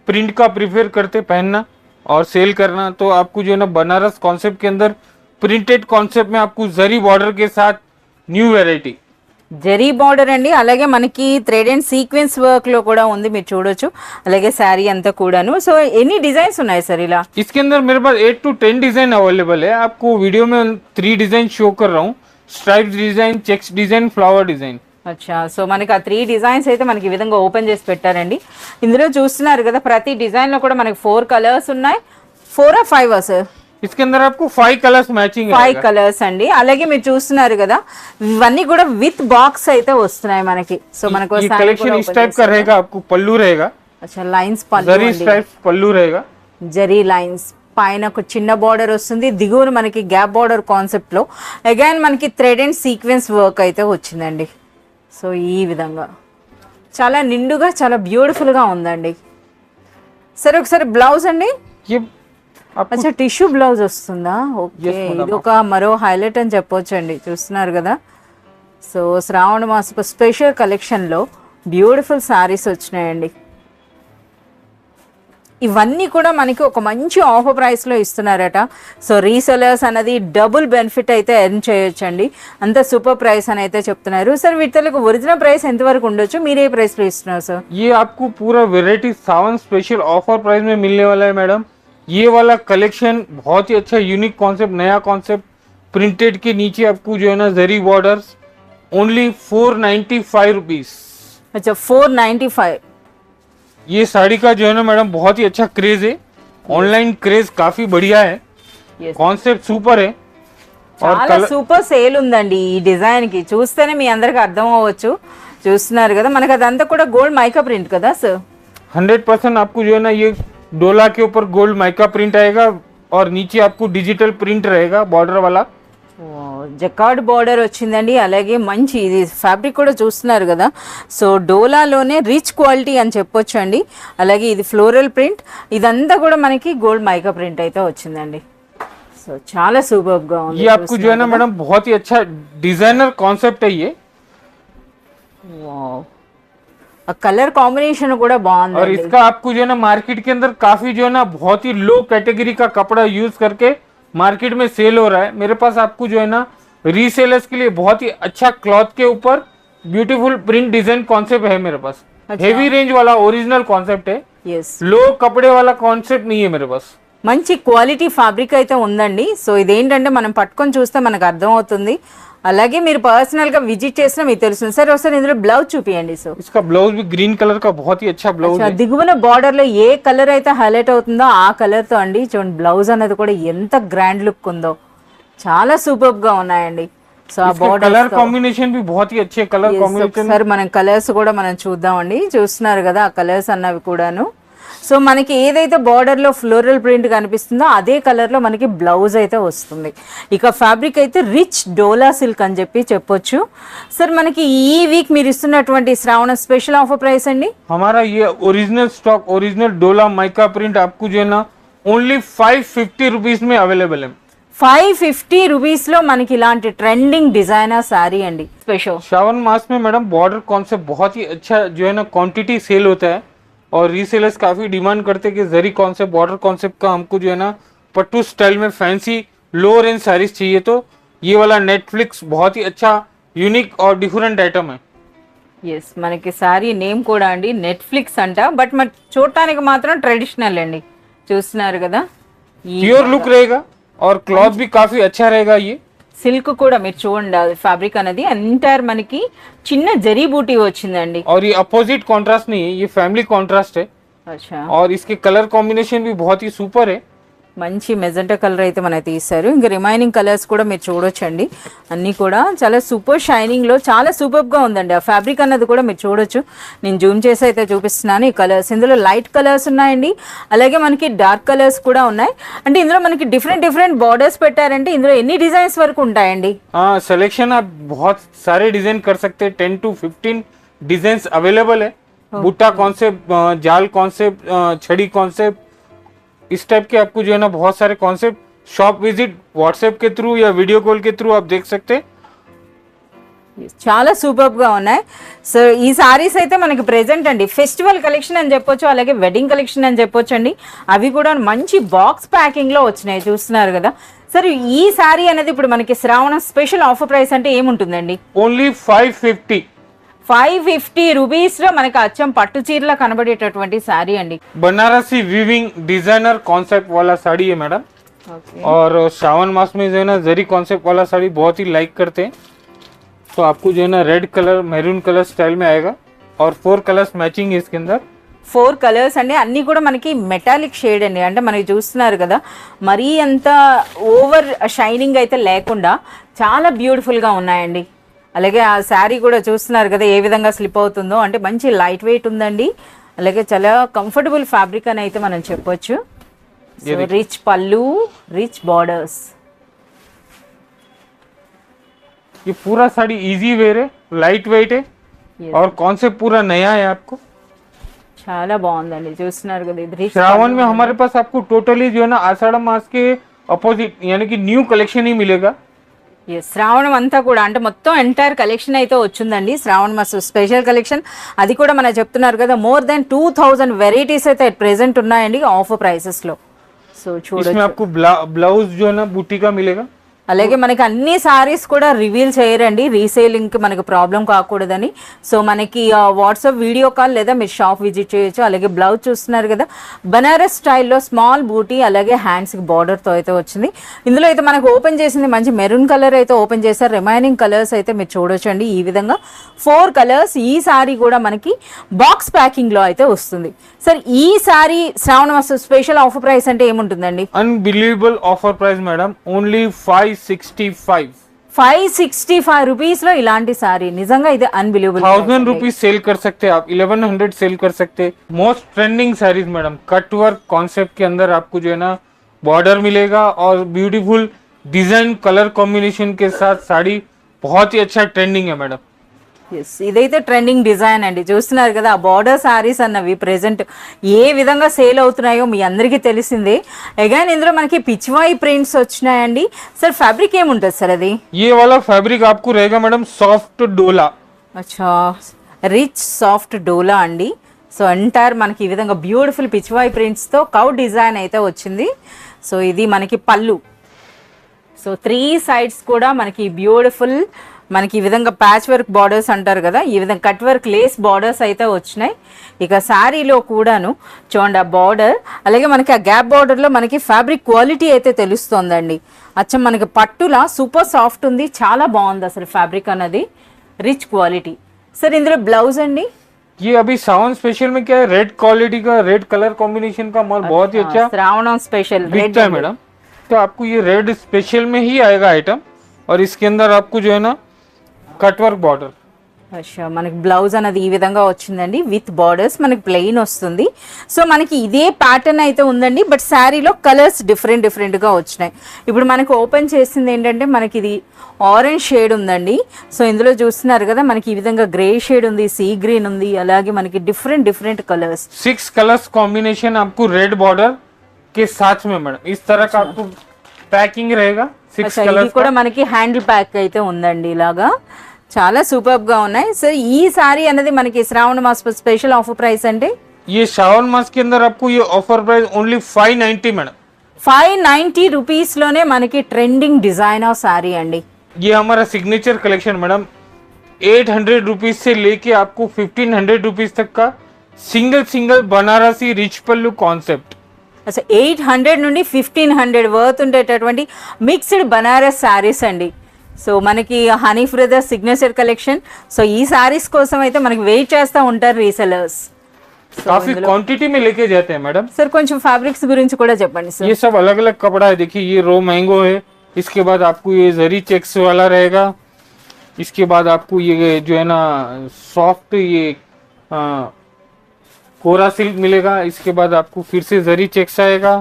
S2: प्रिंट का प्रीफर करते पहनना और सेल करना, तो आपको जो है ना बनारस कॉन्सेप्ट के अंदर प्रिंटेड कॉन्सेप्ट में आपको जरी बॉर्डर के साथ न्यू वेराइटी
S1: జరీ బార్డర్ అండి. అలాగే మనకి థ్రెడ్ అండ్ సీక్వెన్స్ వర్క్ లో కూడా ఉంది, మీరు చూడొచ్చు. అలాగే శారీ అంతా కూడాను. సో ఎన్ని డిజైన్స్ ఉన్నాయి సార్ ఇలా?
S2: इसके अंदर मेरे पास 8 to 10 डिजाइन अवेलेबल है. आपको वीडियो में 3 डिजाइन शो कर रहा हूँ. Stripe design, checks design, flower design.
S1: అచ్చా, సో మనకి ఆ 3 డిజైన్స్ అయితే మనకి ఈ విధంగా ఓపెన్ చేసి పెట్టారండి. ఇందులో చూస్తున్నారు కదా ప్రతి డిజైన్ లో కూడా మనకి 4 కలర్స్ ఉన్నాయి. 4 or 5 సార్?
S2: इसके अंदर आपको 5 कलर्स मैचिंग
S1: 5 కలర్స్ అండి. అలాగే మీరు చూస్తున్నారు కదా ఇవన్నీ కూడా విత్ బాక్స్ అయితే వస్తున్నాయి మనకి. సో మనకు
S2: ये कलेक्शन इस टाइप का रहेगा. आपको पल्लू रहेगा,
S1: అచ్చా లైన్స్ పళ్ళు
S2: जरी
S1: అండి,
S2: स्ट्राइप पल्लू रहेगा.
S1: జరీ లైన్స్, పైన ఒక చిన్న బార్డర్ వస్తుంది, దిగువన మనకి గ్యాప్ బార్డర్ కాన్సెప్ట్ లో అగైన్ మనకి థ్రెడ్ అండ్ సీక్వెన్స్ వర్క్ అయితే వచ్చిందండి. సో ఈ విధంగా చాలా నిండుగా చాలా బ్యూటిఫుల్ గా ఉందండి. సరే ఒకసారి బ్లౌజ్ అండి.
S2: ये आपको
S1: అచ్చా టిష్యూ బ్లౌజ్ వస్తుందా? Okay,
S2: Yes, madam.
S1: ఇది ఒక మరో హైలైట్ అని చెప్పొచ్చు అండి. చూస్తున్నారు కదా, సో శ్రావణ మాసపు స్పెషల్ కలెక్షన్లో బ్యూటిఫుల్ శారీస్ వచ్చినాయండి. ఇవన్నీ కూడా మనకి ఒక మంచి ఆఫర్ ప్రైస్లో ఇస్తున్నారట. సో రీసెలర్స్ అన్నది డబుల్ బెనిఫిట్ అయితే ఎర్న్ చేయొచ్చండి, అంత సూపర్ ప్రైస్ అని అయితే చెప్తున్నారు. సార్ వీటికి ఒరిజినల్ ప్రైస్ ఎంతవరకు ఉండొచ్చు, మీరు ఏ ప్రైస్లో ఇస్తున్నారు సార్?
S2: ये आपको पूरा वेराइटी सावन स्पेशल ऑफर प्राइस में मिलने वाला है मैडम. ये वाला कलेक्शन बहुत ही अच्छा यूनिक कॉन्सेप्ट, नया कॉन्सेप्ट. प्रिंटेड के नीचे आपको जो है ना जरी बॉर्डर्स, ओनली 495 रुपीज.
S1: అచ్చా 495.
S2: ये साड़ी का जो है ना मैडम बहुत ही अच्छा क्रेज है. ऑनलाइन क्रेज काफी बढ़िया है.
S1: Yes.
S2: कॉन्सेप्ट सुपर है. और
S1: చాలా సూపర్ సేల్ ఉందండి ఈ డిజైన్ కి. చూస్తేనే మీ అందరికి అర్థం అవ్వచ్చు. చూస్తున్నారు కదా మనకి అదంతా కూడా గోల్డ్ మైకా ప్రింట్ కదా సార్?
S2: 100% आपको जो है ना ये डोला के ऊपर गोल्ड माइका प्रिंट आएगा और नीचे आपको डिजिटल प्रिंट रहेगा बॉर्डर वाला.
S1: జకార్డ్ బార్డర్ వచ్చిందండి. అలాగే మంచి ఇది ఫ్యాబ్రిక్ కూడా చూస్తున్నారు కదా. సో డోలాలోనే రిచ్ క్వాలిటీ అని చెప్పొచ్చు అండి. అలాగే ఇది ఫ్లోరల్ ప్రింట్, ఇదంతా కూడా మనకి గోల్డ్ మైకా ప్రింట్ అయితే వచ్చిందండి. సో చాలా సూపర్ గా ఉంది.
S2: ये आपको जो है ना मैडम बहुत ही अच्छा डिजाइनर कॉन्सेप्ट है ये.
S1: వావ్, ఆ కలర్ కాంబినేషన్ కూడా
S2: और
S1: బాగుంది.
S2: इसका आपको जो है ना मार्केट के अंदर काफी जो है ना बहुत ही लो कैटेगरी का कपड़ा यूज करके मार्केट में सेल हो रहा है. मेरे पास आपको जो है ना रीसेलर्स के लिए बहुत ही अच्छा क्लॉथ के ऊपर ब्यूटीफुल प्रिंट डिजाइन कॉन्सेप्ट है मेरे पास.
S1: अच्छा.
S2: हेवी रेंज वाला ओरिजिनल कॉन्सेप्ट है,
S1: ఎస్,
S2: लो कपड़े वाला कॉन्सेप्ट नहीं है मेरे पास.
S1: మంచి క్వాలిటీ ఫ్యాబ్రిక్ అయితే ఉందండి. సో ఇదేంటంటే మనం పట్టుకొని చూస్తే మనకు అర్థమవుతుంది. అలాగే మీరు పర్సనల్ గా విజిట్ చేసినా మీకు తెలుస్తుంది సార్. ఒకసారి ఇందులో బ్లౌజ్ చూపియండి. సో
S2: इसका ब्लाउज भी ग्रीन कलर का बहुत ही अच्छा ब्लाउज है.
S1: దిగువన బార్డర్ లో ఏ కలర్ అయితే హైలైట్ అవుతుందో ఆ కలర్ తో అండి చూడండి బ్లౌజ్ అనేది కూడా ఎంత గ్రాండ్ లుక్ ఉందో, చాలా సూపర్ గా ఉన్నాయండి. సో ఆ బార్డర్
S2: कलर कॉम्बिनेशन भी बहुत ही अच्छे कलर कॉम्बिनेशन.
S1: సార్ మనం కలర్స్ కూడా మనం చూద్దామండి. చూస్తున్నారు కదా ఆ కలర్స్ అన్నవి కూడాను. సో మనకి ఏదైతే బార్డర్ లో ఫ్లోరల్ ప్రింట్ కనిపిస్తుందో అదే కలర్ లో మనకి బ్లౌజ్ అయితే వస్తుంది. ఇక ఫ్యాబ్రిక్ అయితే రిచ్ డోలా సిల్క్ అని చెప్పొచ్చు. సార్ మనకి ఈ వీక్ మీరు ఇస్తున్నటువంటి శ్రావణ స్పెషల్ ఆఫర్ ప్రైస్ అండి.
S2: हमारा ये ओरिजिनल स्टॉक ओरिजिनल डोला माइका प्रिंट आपको जो है ना ओनली 550 रुपीज में अवेलेबल है.
S1: 550 రూపీస్ లో మనకి ఇలాంటి ట్రెండింగ్ డిజైనర్ సారీ అండి. స్పెషల్
S2: श्रावण मास में मैडम बॉर्डर कॉन्सेप्ट बहुत ही अच्छा जो है ना क्वांटिटी सेल होता है और रीसेलर्स काफी डिमांड करते हैं कि जरी कॉन्सेप्ट बॉर्डर कॉन्सेप्ट का हमको जो है ना पट्टू स्टाइल में फैंसी लो रेंज साड़ीज चाहिए, तो ये वाला नेटफ्लिक्स बहुत ही अच्छा यूनिक और डिफरेंट आइटम है.
S1: ఎస్ మనకి సారీ నేమ్ కూడా అండి నెట్ఫ్లిక్స్ అంట, బట్ మరి చూడటానికి మాత్రం ట్రెడిషనల్ అండి. చూస్తున్నారు కదా
S2: प्योर लुक रहेगा और क्लॉथ भी काफी अच्छा रहेगा. ये
S1: సిల్క్ కూడా మీరు చూడండి ఫ్యాబ్రిక్ అనేది ఎంటైర్ మనకి చిన్న జరీ బూటీ వచ్చిందండి.
S2: और ये अपोजिट कॉन्ट्रास्ट नहीं है, ये फैमिली कॉन्ट्रास्ट है
S1: అచ్చా
S2: और इसके कलर कॉम्बिनेशन भी बहुत ही सुपर है.
S1: మంచి మెజెంటా కలర్ అయితే మనకి తీస్తారు. ఇంకా రిమైనింగ్ కలర్స్ కూడా మీరు చూడొచ్చండి. అన్నీ కూడా చాలా సూపర్ షైనింగ్ లో చాలా సూపర్ గా ఉందండి. ఆ ఫ్యాబ్రిక్ అన్నది కూడా మీరు చూడొచ్చు. నేను జూమ్ చేసి అయితే చూపిస్తున్నాను ఈ కలర్స్. ఇందులో లైట్ కలర్స్ ఉన్నాయండి, అలాగే మనకి డార్క్ కలర్స్ కూడా ఉన్నాయి. అంటే ఇందులో మనకి డిఫరెంట్ బార్డర్స్ పెట్టారంటే ఇందులో ఎన్ని డిజైన్స్ వరకు ఉంటాయండి?
S2: हाँ सिलेक्शन आप बहुत सारे डिजाइन कर सकते हैं. 10 to 15 डिजाइन अवेलेबल है. बूटा कॉन्सेप्ट, जाल कॉन्सेप्ट, छड़ी कॉन्सेप्ट, इस टाइप के आपको जो है ना बहुत सारे कॉन्सेप्ट शॉप विजिट व्हाट्सएप के थ्रू या वीडियो कॉल के थ्रू आप देख सकते हैं.
S1: చాలా సూపర్ గా ఉన్నాయి. సో ఈ సారీస్ అయితే మనకి ప్రెజెంట్ అండి ఫెస్టివల్ కలెక్షన్ అని చెప్పొచ్చు, అలాగే వెడ్డింగ్ కలెక్షన్ అని చెప్పొచ్చు అండి. అవి కూడా మంచి బాక్స్ ప్యాకింగ్ లో వచ్చినాయి. చూస్తున్నారు కదా. సరే ఈ సారీ అనేది ఇప్పుడు మనకి శ్రావణ స్పెషల్ ఆఫర్ ప్రైస్ అంటే ఏముంటుందండి?
S2: ఓన్లీ 550.
S1: 550 రూపీస్ లో మనకి అచ్చం పట్టు చీరలా కనబడేటటువంటి సారీ అండి.
S2: बनारसी वीविंग डिजाइनर कॉन्सेप्ट वाला साड़ी है मैडम. और श्रावण मास में जो है ना जरी कॉन्सेप्ट वाला साड़ी बहुत ही लाइक करते हैं, तो आपको जो है ना red colour maroon colour style में आएगा और 4 कलर्स मैचिंग है इसके अंदर.
S1: 4 కలర్స్ అండి, అన్నీ కూడా మనకి మెటాలిక్ షేడ్ అండి. అంటే మనకి చూస్తున్నారు కదా మరీ అంత ఓవర్ షైనింగ్ అయితే లేకుండా చాలా బ్యూటిఫుల్ గా ఉన్నాయండి. అలాగే ఆ శారీ కూడా చూస్తున్నారు కదా ఏ విధంగా స్లిప్ అవుతుందో, అంటే మంచి లైట్ వెయిట్ ఉందండి. అలాగే చాలా కంఫర్టబుల్ ఫ్యాబ్రిక్ అని అయితే మనం చెప్పొచ్చు. రిచ్ పళ్ళు, రిచ్ బార్డర్స్.
S2: ये पूरा साड़ी इजी वेयर है, लाइट वेट है और कॉन्सेप्ट पूरा नया है आपको.
S1: చాలా బాగుందండి. చూస్తున్నారు కదా ఇది రిచ్
S2: श्रावण में हमारे पास आपको टोटली जो है ना आषाढ़ मास के अपोजिट यानी कि न्यू कलेक्शन ही मिलेगा.
S1: శ్రావణం అంతా కూడా అంటే మొత్తం ఎంటైర్ కలెక్షన్ అయితే వచ్చిందండి. శ్రావణ మాస స్పెషల్ కలెక్షన్ అది కూడా మనం చెప్తున్నారు కదా మోర్ దెన్ 2000 వెరైటీస్ అయితే ప్రెసెంట్ ఉన్నాయండి ఆఫర్ ప్రైసెస్ లో. సో చూడండి
S2: इसमें आपको ब्लाउज जो है ना बूटी का मिलेगा.
S1: అలాగే మనకి అన్ని సారీస్ కూడా రివీల్ చేయరండి, రీసేలింగ్ కి మనకి ప్రాబ్లం కాకూడదని. సో మనకి వాట్సాప్ వీడియో కాల్ లేదా మీరు షాప్ విజిట్ చేయొచ్చు. అలాగే బ్లౌజ్ చూస్తున్నారు కదా బనారస్ స్టైల్లో స్మాల్ బూటీ, అలాగే హ్యాండ్స్ కి బార్డర్ తో అయితే వచ్చింది. ఇందులో అయితే మనకు ఓపెన్ చేసింది మంచి మెరూన్ కలర్ అయితే ఓపెన్ చేశారు. రిమైనింగ్ కలర్స్ అయితే మీరు చూడొచ్చండి. ఈ విధంగా 4 కలర్స్. ఈ సారీ కూడా మనకి బాక్స్ ప్యాకింగ్ లో అయితే వస్తుంది. సార్ ఈ సారీ శ్రావణ మాస స్పెషల్ ఆఫర్ ప్రైస్ అంటే ఏముంటుందండి?
S2: Unbelievable offer price madam, only 565.
S1: 565 rupees లో ఇలాంటి సారీ నిజంగా ఇది అన్బిలీవబుల్.
S2: 1000 रुपीज सेल कर सकते हैं आप, 1100 सेल कर सकते हैं. Most trending saris madam, cut work concept के अंदर आपको जो है ना बॉर्डर मिलेगा और ब्यूटीफुल डिजाइन कलर कॉम्बिनेशन के साथ साड़ी बहुत ही अच्छा ट्रेंडिंग है मैडम.
S1: ఎస్ ఇదైతే ట్రెండింగ్ డిజైన్ అండి. చూస్తున్నారు కదా ఆ బార్డర్ సారీస్ అన్నవి ప్రెసెంట్ ఏ విధంగా సేల్ అవుతున్నాయో మీ అందరికీ తెలిసిందే. అగైన్ ఇందులో మనకి పిచ్వాయి ప్రింట్స్ వచ్చినాయండి. సార్ ఫ్యాబ్రిక్ ఏముంటుంది సార్ అది?
S2: ये वाला फैब्रिक आपको रहेगा मैडम सॉफ्ट डोला.
S1: అచ్చా రిచ్ సాఫ్ట్ డోలా అండి. సో ఎంటైర్ మనకి ఈ విధంగా బ్యూటిఫుల్ పిచ్వాయి ప్రింట్స్తో కౌ డిజైన్ అయితే వచ్చింది. సో ఇది మనకి పళ్ళు. సో 3 సైడ్స్ కూడా మనకి బ్యూటిఫుల్ మనకి ఈ విధంగా ప్యాచ్ వర్క్ బార్డర్స్ అంటారు కదా, ఈ విధంగా కట్ వర్క్ లేస్ బార్డర్స్ అయితే వచ్చినాయి. ఇక శారీలో కూడాను చూడండి ఆ బార్డర్, అలాగే మనకి ఆ గ్యాప్ బార్డర్లో మనకి ఫ్యాబ్రిక్ క్వాలిటీ అయితే తెలుస్తోందండి. అచ్చం మనకి పట్టులా సూపర్ సాఫ్ట్ ఉంది, చాలా బాగుంది అసలు ఫ్యాబ్రిక్ అన్నది, రిచ్ క్వాలిటీ. సార్ ఇందులో బ్లౌజ్ అండి,
S2: ये अभी सावन स्पेशल में क्या है, रेड क्वालिटी का रेड कलर कॉम्बिनेशन का माल बहुत ही अच्छा
S1: శ్రావణం స్పెషల్
S2: बिकता है मैडम. तो आपको ये रेड स्पेशल में ही आएगा आइटम, और इसके अंदर आपको जो है ना कटवर्क बॉर्डर.
S1: అచ్చా మనకి బ్లౌజ్ అనేది ఈ విధంగా వచ్చిందండి విత్ బార్డర్స్, మనకి ప్లెయిన్ వస్తుంది. సో మనకి ఇదే ప్యాటర్న్ అయితే ఉందండి, బట్ శారీలో కలర్స్ డిఫరెంట్గా వచ్చినాయి. ఇప్పుడు మనకి ఓపెన్ చేసింది ఏంటంటే మనకి ఇది ఆరెంజ్ షేడ్ ఉందండి. సో ఇందులో చూస్తున్నారు కదా మనకి ఈ విధంగా గ్రే షేడ్ ఉంది, సీ గ్రీన్ ఉంది, అలాగే మనకి డిఫరెంట్ కలర్స్.
S2: 6 कलर्स कॉम्बिनेशन आपको रेड बॉर्डर के साथ में मैडम इस तरह का आपको पैकिंग रहेगा. 6
S1: ఇది
S2: कलर्स
S1: కూడా మనకి హ్యాండిల్ ప్యాక్ అయితే ఉందండి, ఇలాగా చాలా సూపర్ గా ఉన్నాయి. సో ఈ సారీ అనేది మనకి శ్రావణ మాస స్పెషల్ ఆఫర్ ప్రైస్ అంటే
S2: ये श्रावण मास के अंदर आपको ये offer price only 590 madam.
S1: 590 rupees లోనే మనకి ట్రెండింగ్ డిజైనర్ సారీ అండి.
S2: ये हमारा सिग्नेचर कलेक्शन मैडम 800 रुपीज से लेके आपको 1500 रुपीज तक का सिंगल बनारसी रिच पल्लू कॉन्सेप्ट.
S1: అసలు 800 నుండి 1500 వర్త్ ఉండేటటువంటి మిక్స్డ్ బనారస్ శారీస్ అండి. సో మనకి honey brothers signature collection. So ఈ శారీస్ కోసం అయితే మనకి వెయిట్ చేస్తూ ఉంటారు రీసెలర్స్.
S2: काफी क्वांटिटी में लेके जाते हैं मैडम.
S1: సార్ కొంచెం ఫ్యాబ్రిక్స్ గురించి కూడా చెప్పండి సార్.
S2: ये सब अलग अलग कपड़ा है, देखिए ये रो मैंगो है, इसके बाद आपको ये जरी चेक्स वाला रहेगा, इसके बाद आपको ये जो है ना सॉफ्ट ये कोरा सिल्क मिलेगा, इसके बाद आपको फिर से जरी चेक्स आएगा,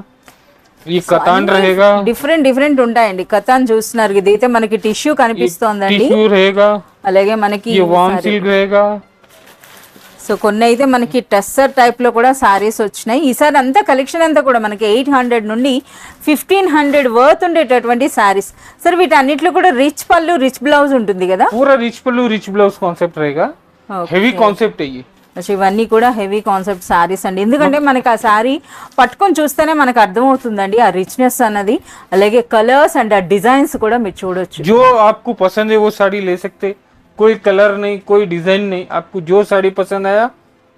S2: ये कतान रहेगा,
S1: డిఫరెంట్ ఉంటాయండి. కతాన్ చూస్తున్నారు, ఇదైతే మనకి టిష్యూ కనిపిస్తోందండి,
S2: टिश्यू रहेगा,
S1: అలాగే మనకి
S2: ये वार्म सिल्क रहेगा.
S1: సో కొన్ని అయితే మనకి టెస్సర్ టైప్ లో కూడా సారీస్ వచ్చినాయి. ఈసారి అంతా కలెక్షన్ అంతా కూడా మనకి 800 నుండి 1500 వర్త్ ఉండేటటువంటి సారీస్. సార్ వీటన్నిటిలో కూడా రిచ్ పళ్ళు రిచ్ బ్లౌజ్ ఉంటుంది కదా,
S2: पूरा रिच पल्लू रिच ब्लाउज कॉन्सेप्ट रहेगा. हेवी कॉन्सेप्ट है ये.
S1: అసలు ఇవన్నీ కూడా హెవీ కాన్సెప్ట్ సారీస్ అండి. ఎందుకంటే మనకి ఆ సారీ పట్టుకొని చూస్తేనే మనకు అర్థమవుతుందండి ఆ రిచ్నెస్ అన్నది, అలాగే కలర్స్ అండ్ ఆ డిజైన్స్ కూడా మీరు చూడొచ్చు.
S2: जो आपको पसंद है वो साड़ी ले सकते, कोई कलर नहीं कोई डिजाइन नहीं, आपको जो साड़ी पसंद आया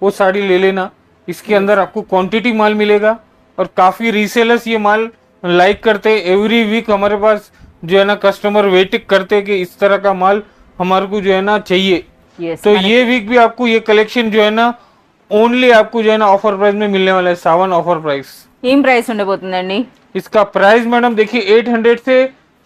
S2: वो साड़ी ले लेना. इसके अंदर आपको क्वांटिटी माल मिलेगा, और काफी रीसेलर्स ये माल लाइक करते. एवरी वीक हमारे पास जो है ना कस्टमर वेट करते कि इस तरह का माल हमारे को जो है ना चाहिए.
S1: Yes,
S2: तो ये वीक भी आपको ये कलेक्शन जो है ना ओनली आपको जो है ना ऑफर प्राइस में मिलने वाला है. सावन ऑफर प्राइस.
S1: ఏం ప్రైస్ ఉండబోతుందండి?
S2: इसका प्राइस मैडम देखिए 800 से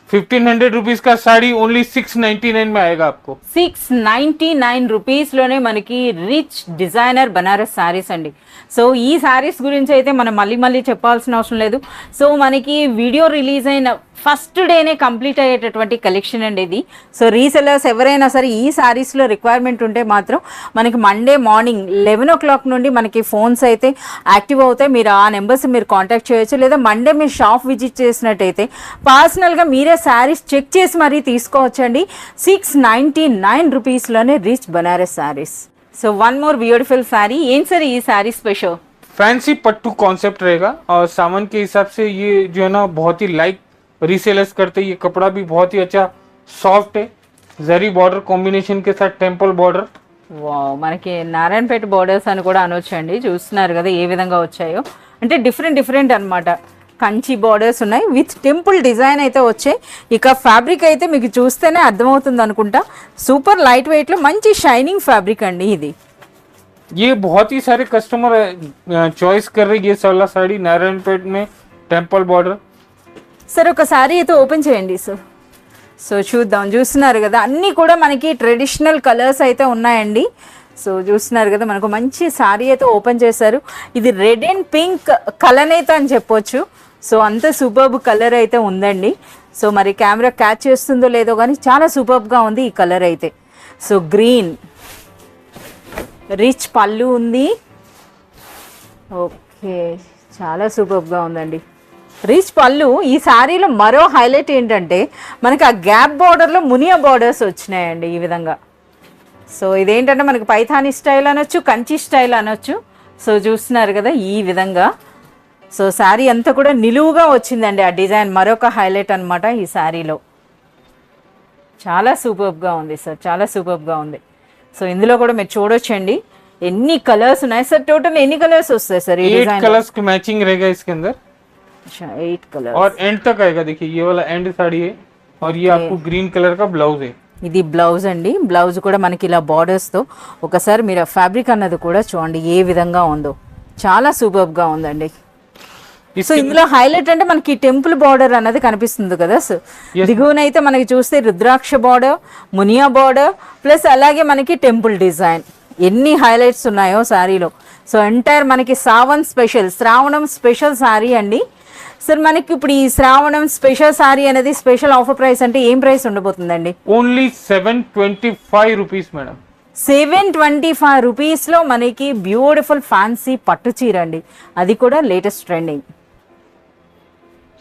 S2: 1500 रुपीज का साड़ी ओनली 699 में आएगा आपको.
S1: 699 రూపీస్ లోనే మనకి రిచ్ డిజైనర్ బనారస్ సారీస్ అండి. సో ఈ సారీస్ గురించి అయితే మనం మళ్ళీ చెప్పాల్సిన అవసరం లేదు. సో మనకి వీడియో రిలీజ్ అయిన ఫస్ట్ డేనే కంప్లీట్ అయ్యేటటువంటి కలెక్షన్ అండి ఇది. సో రీసెలర్స్ ఎవరైనా సరే ఈ సారీస్లో రిక్వైర్మెంట్ ఉంటే మాత్రం మనకి మండే మార్నింగ్ 11 o'clock నుండి మనకి ఫోన్స్ అయితే యాక్టివ్ అవుతాయి. మీరు ఆ నెంబర్స్ మీరు కాంటాక్ట్ చేయొచ్చు, లేదా మండే మీరు షాప్ విజిట్ చేసినట్టయితే పర్సనల్గా మీరే శారీస్ చెక్ చేసి మరీ తీసుకోవచ్చండి. 699 రూపీస్లోనే rich Banaras sarees. So one more beautiful saree. ఏం సార్ ఈ శారీ స్పెషల్?
S2: फैंसी पट्टू कॉन्सेप्ट रहेगा, और सामान के हिसाब से ये जो है ना बहुत ही लाइक रीसेलर्स करते. ये कपड़ा भी बहुत ही अच्छा सॉफ्ट है, जरी बॉर्डर कॉम्बिनेशन के साथ टेंपल बॉर्डर.
S1: వావ్, మనకి నారాయణపేట బోర్డర్స్ అని కూడా అనొచ్చండి. చూస్తున్నారు కదా ఏ విధంగా వచ్చాయో, అంటే డిఫరెంట్ అన్నమాట. కంచి బోర్డర్స్ ఉన్నాయి విత్ టెంపుల్ డిజైన్ అయితే వచ్చాయి. ఇక ఫ్యాబ్రిక్ అయితే మీకు చూస్తేనే అర్థమవుతుంది అనుకుంటా. సూపర్ లైట్ వెయిట్లో మంచి షైనింగ్ ఫ్యాబ్రిక్ అండి ఇది.
S2: ये बहुत ही सारे कस्टमर चॉइस कर रहे. ये वाला साड़ी नारायणपेट में टेंपल बॉर्डर.
S1: సార్ ఒక శారీ అయితే ఓపెన్ చేయండి సార్. సో చూద్దాం. చూస్తున్నారు కదా అన్నీ కూడా మనకి ట్రెడిషనల్ కలర్స్ అయితే ఉన్నాయండి. సో చూస్తున్నారు కదా మనకు మంచి శారీ అయితే ఓపెన్ చేశారు. ఇది రెడ్ అండ్ పింక్ కలనేత అని చెప్పొచ్చు. సో అంత సూపర్బ్ కలర్ అయితే ఉందండి. సో మరి కెమెరా క్యాచ్ చేస్తుందో లేదో కానీ చాలా సూపర్బ్గా ఉంది ఈ కలర్ అయితే. సో గ్రీన్ రిచ్ పళ్ళు ఉంది. ఓకే, చాలా సూపర్గా ఉందండి రిచ్ పళ్ళు. ఈ శారీలో మరో హైలైట్ ఏంటంటే మనకి ఆ గ్యాప్ బార్డర్లో మునియా బార్డర్స్ వచ్చినాయండి ఈ విధంగా. సో ఇదేంటంటే మనకి పైథానీ స్టైల్ అనొచ్చు, కంచి స్టైల్ అనొచ్చు. సో చూస్తున్నారు కదా ఈ విధంగా. సో శారీ అంతా కూడా నిలువుగా వచ్చిందండి ఆ డిజైన్, మరొక హైలైట్ అనమాట ఈ శారీలో. చాలా సూపర్గా ఉంది సార్, చాలా సూపర్గా ఉంది. సో ఇందులో కూడా మీరు చూడొచ్చండి ఎన్ని కలర్స్ ఉన్నాయి సార్. టోటల్ ఎన్ని కలర్స్ వస్తాయి సార్ ఈ
S2: 8
S1: డిజైన్?
S2: कलर्स की मैचिंग रहेगा इसके अंदर
S1: 8 కలర్స్.
S2: और एंड तक आएगा. देखिए ये वाला एंड साड़ी है और ये आपको ग्रीन कलर का ब्लाउज है.
S1: ఇది బ్లౌజ్ అండి. బ్లౌజ్ కూడా మనకి ఇలా బార్డర్స్తో, ఒకసారి మీరు ఆ ఫ్యాబ్రిక్ అన్నది కూడా చూడండి ఏ విధంగా ఉందో, చాలా సూపర్గా ఉందండి. సో ఇందులో హైలైట్ అంటే మనకి టెంపుల్ బార్డర్ అన్నది కనిపిస్తుంది కదా సార్. దిగువనైతే మనకి చూస్తే రుద్రాక్ష బార్డర్, మునియా బార్డర్, ప్లస్ అలాగే మనకి టెంపుల్ డిజైన్. ఎన్ని హైలైట్స్ ఉన్నాయో శారీలో. సో ఎంటైర్ మనకి శ్రావణం స్పెషల్ శారీ అండి సార్. మనకి ఇప్పుడు ఈ శ్రావణం స్పెషల్ శారీ అనేది స్పెషల్ ఆఫర్ ప్రైస్ అంటే ఏం ప్రైస్ ఉండబోతుందండి?
S2: Only 725 rupees madam.
S1: 725 రూపీస్లో మనకి బ్యూటిఫుల్ ఫ్యాన్సీ పట్టు చీర అండి, అది కూడా లేటెస్ట్ ట్రెండింగ్.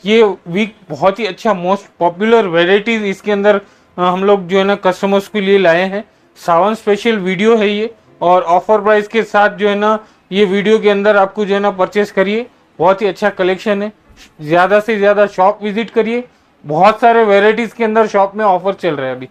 S2: ये वीक बहुत ही अच्छा मोस्ट पॉपुलर वेराइटीज इसके अंदर हम लोग जो है ना कस्टमर्स के लिए लाए हैं. सावन स्पेशल वीडियो है ये और ऑफर प्राइस के साथ जो है ना ये वीडियो के अंदर आपको जो है ना परचेस करिए. बहुत ही अच्छा कलेक्शन है. ज़्यादा से ज़्यादा शॉप विजिट करिए. बहुत सारे वेराइटीज के अंदर शॉप में ऑफर चल रहे हैं अभी.